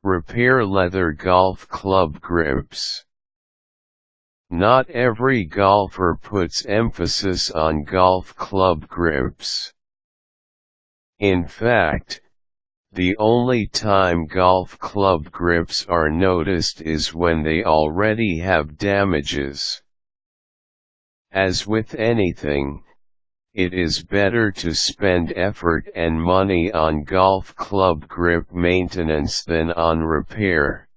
Repair leather golf club grips. Not every golfer puts emphasis on golf club grips. In fact, the only time golf club grips are noticed is when they already have damages. As with anything, it is better to spend effort and money on golf club grip maintenance than on repair.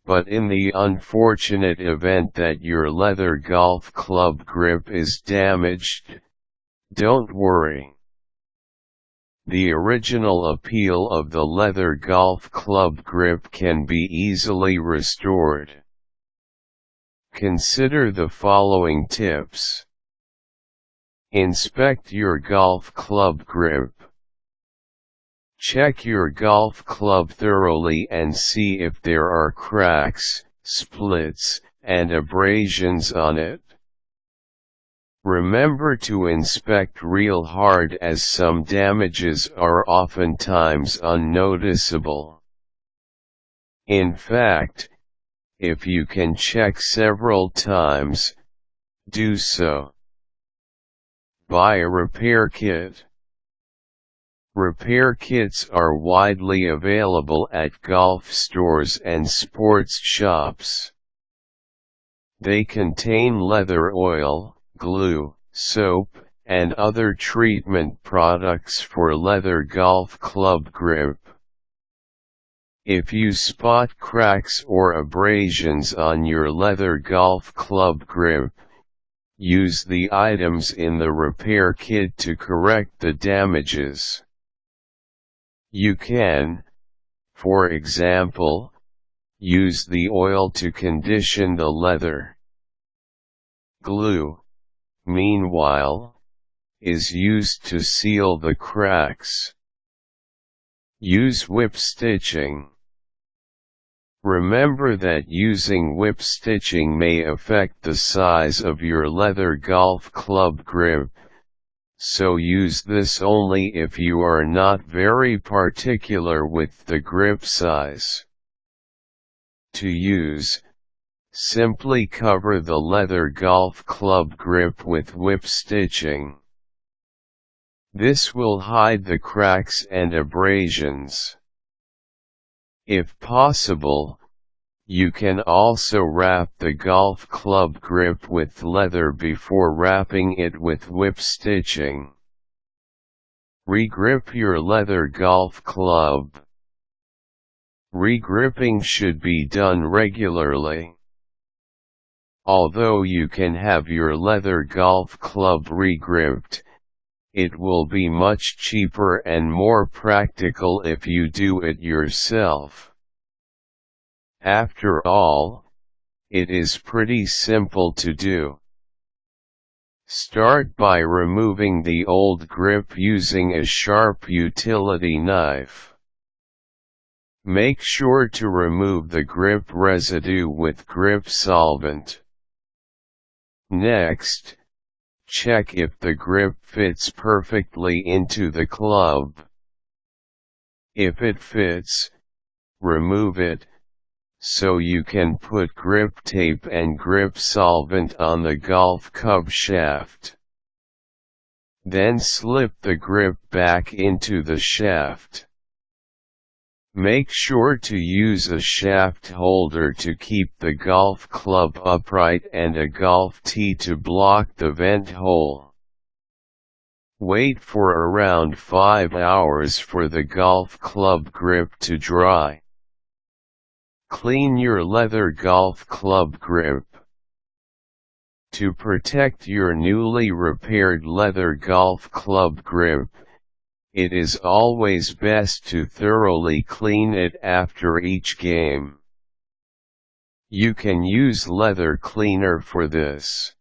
But in the unfortunate event that your leather golf club grip is damaged, don't worry. The original appeal of the leather golf club grip can be easily restored. Consider the following tips. Inspect your golf club grip. Check your golf club thoroughly and see if there are cracks, splits, and abrasions on it. Remember to inspect real hard as some damages are oftentimes unnoticeable. In fact, if you can check several times, do so. Buy a repair kit. Repair kits are widely available at golf stores and sports shops. They contain leather oil, glue, soap, and other treatment products for leather golf club grip. If you spot cracks or abrasions on your leather golf club grip, use the items in the repair kit to correct the damages. You can, for example, use the oil to condition the leather. Glue, meanwhile, is used to seal the cracks. Use whip stitching. Remember that using whip stitching may affect the size of your leather golf club grip, so use this only if you are not very particular with the grip size. To use, simply cover the leather golf club grip with whip stitching. This will hide the cracks and abrasions. If possible, you can also wrap the golf club grip with leather before wrapping it with whip stitching. Regrip your leather golf club. Regripping should be done regularly. Although you can have your leather golf club regripped, it will be much cheaper and more practical if you do it yourself. After all, it is pretty simple to do. Start by removing the old grip using a sharp utility knife. Make sure to remove the grip residue with grip solvent. Next, check if the grip fits perfectly into the club. If it fits, remove it, so you can put grip tape and grip solvent on the golf club shaft. Then slip the grip back into the shaft. Make sure to use a shaft holder to keep the golf club upright and a golf tee to block the vent hole. Wait for around 5 hours for the golf club grip to dry. Clean your leather golf club grip. To protect your newly repaired leather golf club grip, it is always best to thoroughly clean it after each game. You can use leather cleaner for this.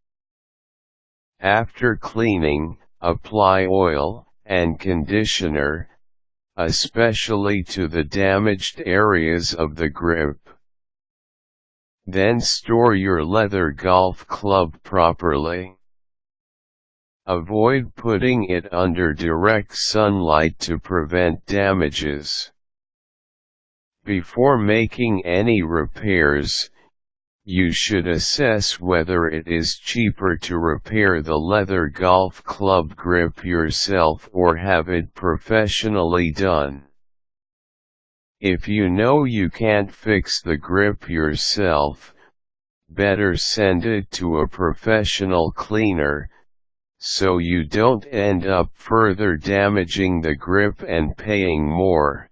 After cleaning, apply oil and conditioner, especially to the damaged areas of the grip. Then store your leather golf club properly. Avoid putting it under direct sunlight to prevent damages. Before making any repairs, you should assess whether it is cheaper to repair the leather golf club grip yourself or have it professionally done. If you know you can't fix the grip yourself, better send it to a professional cleaner, so you don't end up further damaging the grip and paying more.